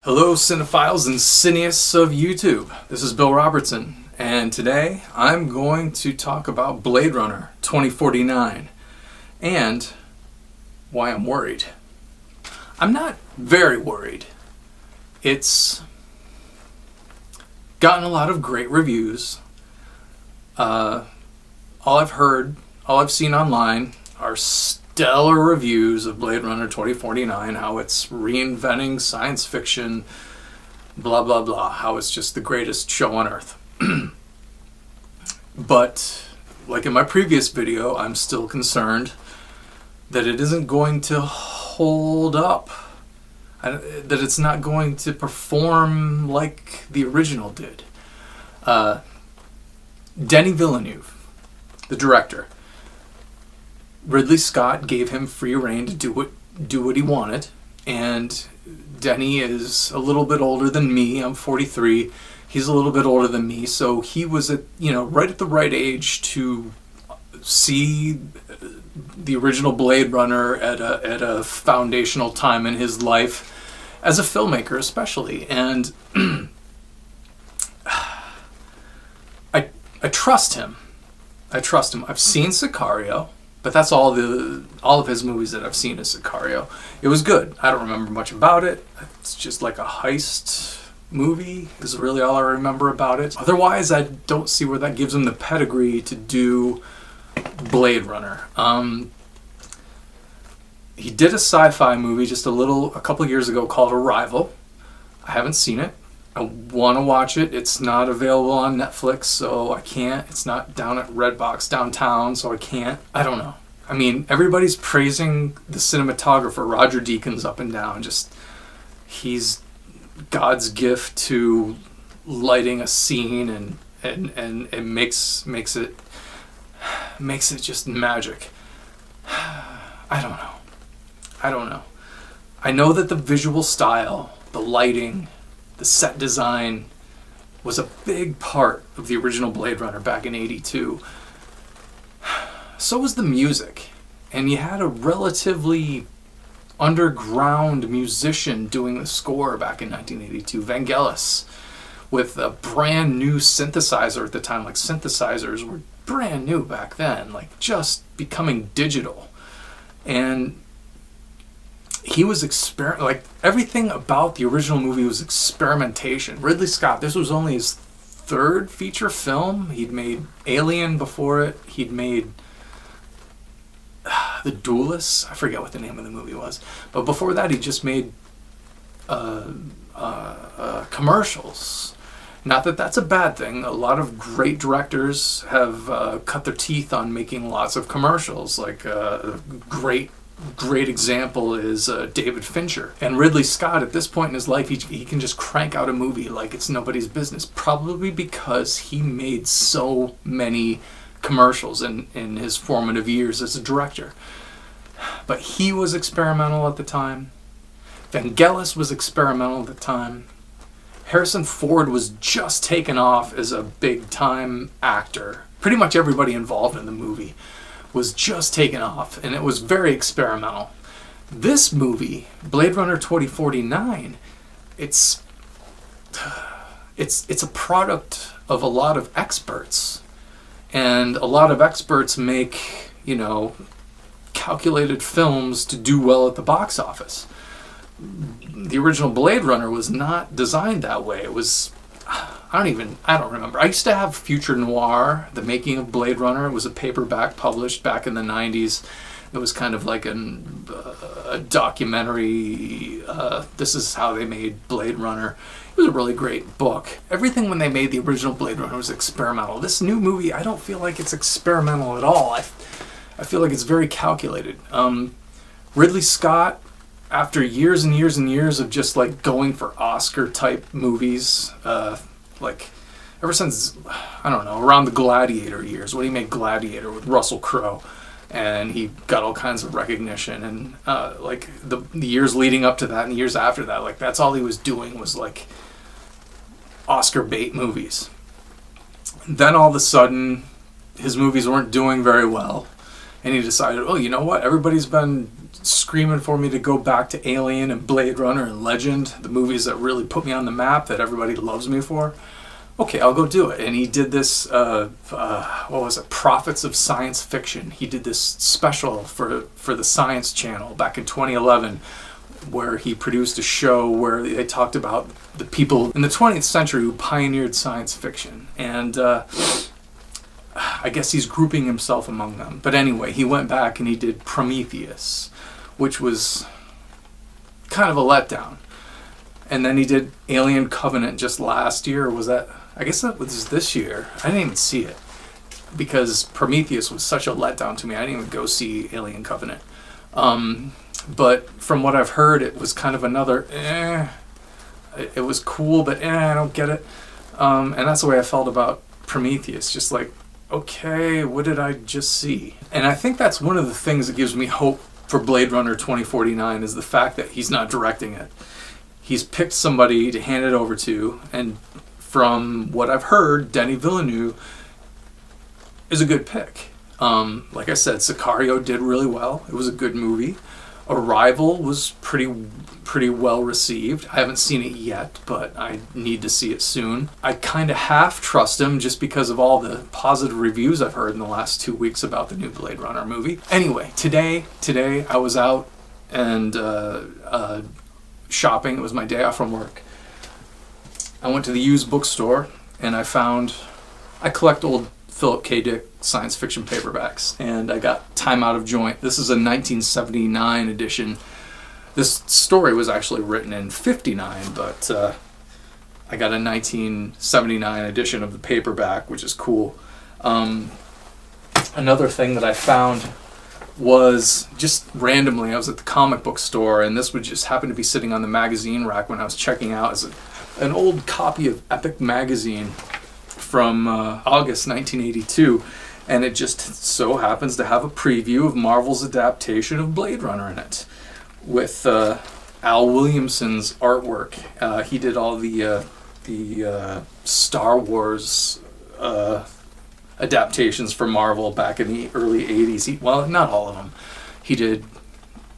Hello cinephiles and cineists of YouTube. This is Bill Robertson, and today I'm going to talk about Blade Runner 2049 and why I'm worried. I'm not very worried. It's gotten a lot of great reviews. All I've seen online are stellar reviews of Blade Runner 2049, how it's reinventing science fiction, blah blah blah, how it's just the greatest show on earth. But like in my previous video, I'm still concerned that it isn't going to hold up, that it's not going to perform like the original did. Denis Villeneuve, the director, Ridley Scott gave him free rein to do what he wanted, and Denny is a little bit older than me. I'm 43. He's a little bit older than me, so he was right at the right age to see the original Blade Runner at a foundational time in his life as a filmmaker, especially. And I trust him. I've seen Sicario. But that's all of his movies that I've seen is Sicario. It was good. I don't remember much about it. It's just like a heist movie is really all I remember about it. Otherwise, I don't see where that gives him the pedigree to do Blade Runner. He did a sci-fi movie just a couple years ago called Arrival. I haven't seen it. I want to watch it. It's not available on Netflix, so I can't. It's not down at Redbox downtown, so I can't. I don't know. I mean, everybody's praising the cinematographer, Roger Deakins, up and down. Just, he's God's gift to lighting a scene, and it makes it just magic. I don't know. I know that the visual style, the lighting, the set design was a big part of the original Blade Runner back in '82. So was the music. And you had a relatively underground musician doing the score back in 1982, Vangelis, with a brand new synthesizer at the time. Like, synthesizers were brand new back then, like just becoming digital. And he was everything about the original movie was experimentation. Ridley Scott, this was only his third feature film. He'd made Alien before it. He'd made The Duelists. I forget what the name of the movie was. But before that, he just made commercials. Not that that's a bad thing. A lot of great directors have cut their teeth on making lots of commercials. Like great example is David Fincher. And Ridley Scott, at this point in his life, he can just crank out a movie like it's nobody's business, probably because he made so many commercials in his formative years as a director. But he was experimental at the time. Vangelis was experimental at the time. Harrison Ford was just taken off as a big-time actor. Pretty much everybody involved in the movie was just taken off, and it was very experimental. This movie, Blade Runner 2049, it's a product of a lot of experts, and a lot of experts make, calculated films to do well at the box office. The original Blade Runner was not designed that way. It was, I don't remember. I used to have Future Noir, The Making of Blade Runner. It was a paperback published back in the 90s. It was kind of like a documentary. This is how they made Blade Runner. It was a really great book. Everything when they made the original Blade Runner was experimental. This new movie, I don't feel like it's experimental at all. I feel like it's very calculated. Ridley Scott, after years and years and years of just like going for Oscar type movies, like ever since, I don't know, around the Gladiator years, when he made Gladiator with Russell Crowe, and he got all kinds of recognition, and like the years leading up to that and the years after that, like that's all he was doing was like Oscar bait movies. Then all of a sudden his movies weren't doing very well, and he decided, oh, you know what, everybody's been screaming for me to go back to Alien and Blade Runner and Legend, the movies that really put me on the map that everybody loves me for. Okay, I'll go do it. And he did this, what was it, Prophets of Science Fiction. He did this special for the Science Channel back in 2011, where he produced a show where they talked about the people in the 20th century who pioneered science fiction. And I guess he's grouping himself among them. But anyway, he went back and he did Prometheus, which was kind of a letdown. And then he did Alien Covenant just last year, or was that? I guess that was this year. I didn't even see it because Prometheus was such a letdown to me. I didn't even go see Alien Covenant. But from what I've heard, it was kind of another It was cool, but I don't get it. And that's the way I felt about Prometheus. Just like, okay, what did I just see? And I think that's one of the things that gives me hope for Blade Runner 2049 is the fact that he's not directing it. He's picked somebody to hand it over to, and from what I've heard, Denis Villeneuve is a good pick. Like I said, Sicario did really well. It was a good movie. Arrival was pretty well received. I haven't seen it yet, but I need to see it soon. I kind of half trust him just because of all the positive reviews I've heard in the last 2 weeks about the new Blade Runner movie. Anyway, today I was out and shopping. It was my day off from work. I went to the used bookstore and I collect old Philip K. Dick science fiction paperbacks, and I got Time Out of Joint. This is a 1979 edition. This story was actually written in 59, but I got a 1979 edition of the paperback, which is cool. Another thing that I found was just randomly, I was at the comic book store, and this would just happen to be sitting on the magazine rack when I was checking out as an old copy of Epic magazine from August 1982, and it just so happens to have a preview of Marvel's adaptation of Blade Runner in it, with Al Williamson's artwork. He did all the Star Wars adaptations for Marvel back in the early 80s. Well, not all of them. He did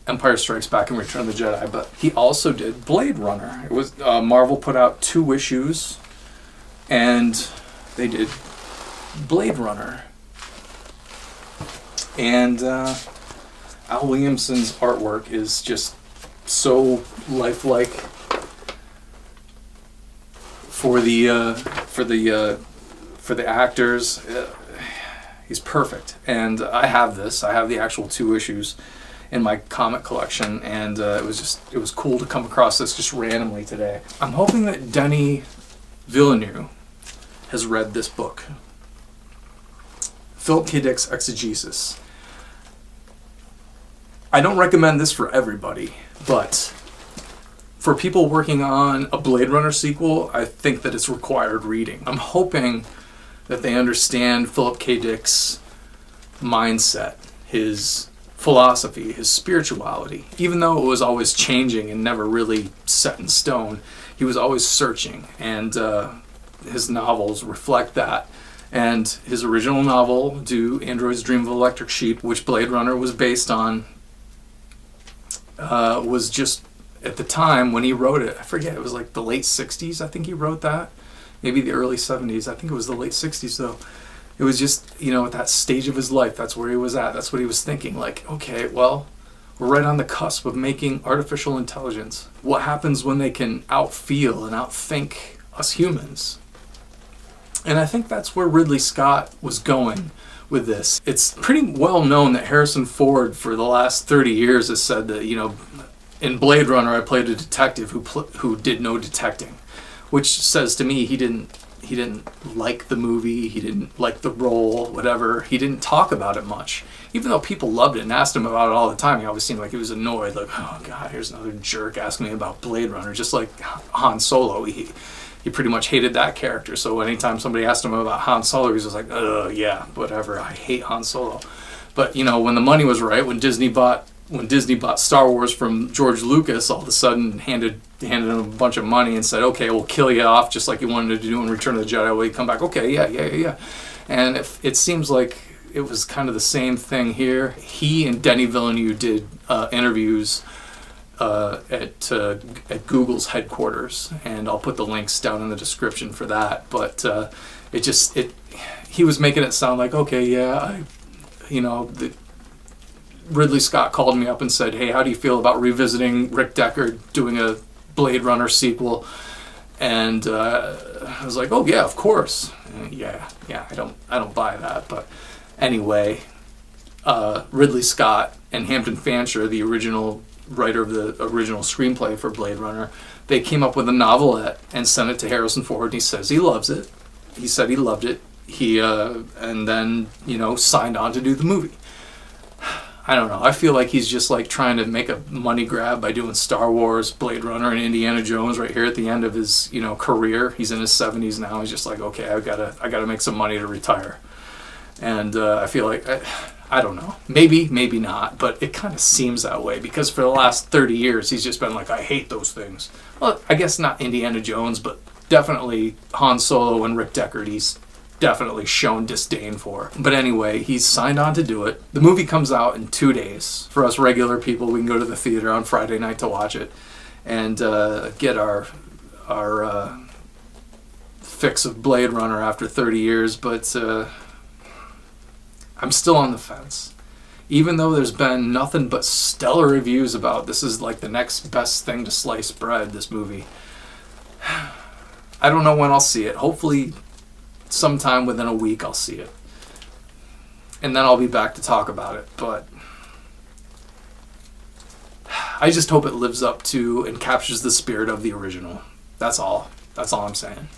Empire Strikes Back and Return of the Jedi, but he also did Blade Runner. It was Marvel put out 2 issues, and they did Blade Runner. And Al Williamson's artwork is just so lifelike for the actors. He's perfect. And I have this. I have the actual 2 issues in my comic collection, and it was cool to come across this just randomly today. I'm hoping that Denis Villeneuve has read this book, Philip K. Dick's Exegesis. I don't recommend this for everybody, but for people working on a Blade Runner sequel, I think that it's required reading. I'm hoping that they understand Philip K. Dick's mindset, his philosophy, his spirituality. Even though it was always changing and never really set in stone, he was always searching, and his novels reflect that. And his original novel, Do Androids Dream of Electric Sheep, which Blade Runner was based on, was just, at the time when he wrote it, I forget, it was like the late 60s, I think he wrote that. Maybe the early 70s. I think it was the late 60s, though. It was just, at that stage of his life, that's where he was at. That's what he was thinking. Like, okay, well, we're right on the cusp of making artificial intelligence. What happens when they can outfeel and outthink us humans? And I think that's where Ridley Scott was going with this. It's pretty well known that Harrison Ford, for the last 30 years, has said that, in Blade Runner, I played a detective who did no detecting, which says to me he didn't like the movie, he didn't like the role, whatever. He didn't talk about it much. Even though people loved it and asked him about it all the time, he always seemed like he was annoyed, like, oh God, here's another jerk asking me about Blade Runner, just like Han Solo. He pretty much hated that character, so anytime somebody asked him about Han Solo, he was just like, yeah, whatever, I hate Han Solo. But, when the money was right, when Disney bought Star Wars from George Lucas, all of a sudden handed him a bunch of money and said, okay, we'll kill you off just like you wanted to do in Return of the Jedi. Will you come back? Okay, yeah. And it seems like it was kind of the same thing here. He and Denis Villeneuve did interviews at Google's headquarters, and I'll put the links down in the description for that. But he was making it sound like, okay, yeah, Ridley Scott called me up and said, hey, how do you feel about revisiting Rick Deckard doing a Blade Runner sequel? And I was like, oh yeah, of course. Yeah, I don't buy that. But anyway, Ridley Scott and Hampton Fancher, the original writer of the original screenplay for Blade Runner, they came up with a novelette and sent it to Harrison Ford, and he says he loves it. He said he loved it. He and then signed on to do the movie. I don't know. I feel like he's just like trying to make a money grab by doing Star Wars, Blade Runner, and Indiana Jones right here at the end of his career. He's in his 70s now. He's just like, okay, I gotta make some money to retire. And I feel like I don't know. Maybe not. But it kind of seems that way because for the last 30 years he's just been like, I hate those things. Well, I guess not Indiana Jones, but definitely Han Solo and Rick Deckard. He's definitely shown disdain for. But anyway, he's signed on to do it. The movie comes out in 2 days. For us regular people, we can go to the theater on Friday night to watch it and get our fix of Blade Runner after 30 years. But I'm still on the fence. Even though there's been nothing but stellar reviews about this is like the next best thing to sliced bread, this movie. I don't know when I'll see it. Hopefully sometime within a week I'll see it. And then I'll be back to talk about it. But I just hope it lives up to and captures the spirit of the original. That's all. That's all I'm saying.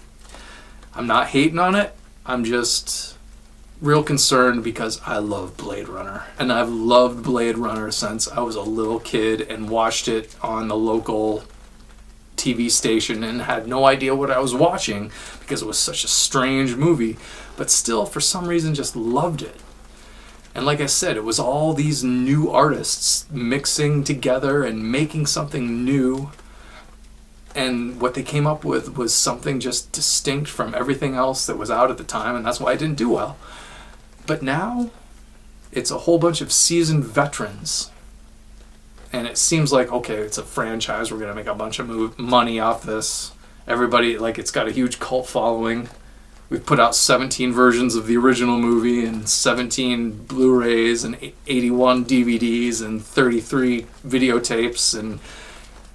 I'm not hating on it. I'm just real concerned because I love Blade Runner. And I've loved Blade Runner since I was a little kid and watched it on the local TV station and had no idea what I was watching because it was such a strange movie, but still for some reason just loved it. And like I said, it was all these new artists mixing together and making something new, and what they came up with was something just distinct from everything else that was out at the time, and that's why it didn't do well. But now it's a whole bunch of seasoned veterans. And it seems like, okay, it's a franchise. We're going to make a bunch of money off this. Everybody, like, it's got a huge cult following. We've put out 17 versions of the original movie and 17 Blu-rays and 81 DVDs and 33 videotapes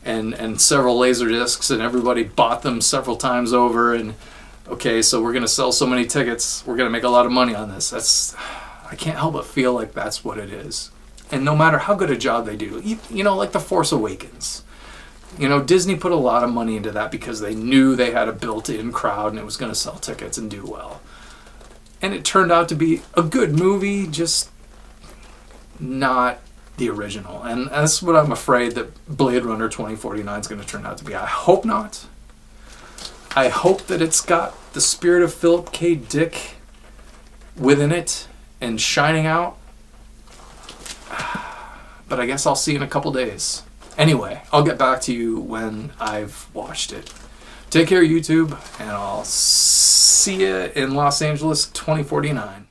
and several Laserdiscs, and everybody bought them several times over. And, okay, so we're going to sell so many tickets. We're going to make a lot of money on this. I can't help but feel like that's what it is. And no matter how good a job they do, like The Force Awakens, Disney put a lot of money into that because they knew they had a built-in crowd and it was going to sell tickets and do well. And it turned out to be a good movie, just not the original. And that's what I'm afraid that Blade Runner 2049 is going to turn out to be. I hope not. I hope that it's got the spirit of Philip K. Dick within it and shining out. But I guess I'll see in a couple days. Anyway, I'll get back to you when I've watched it. Take care, YouTube, and I'll see you in Los Angeles 2049.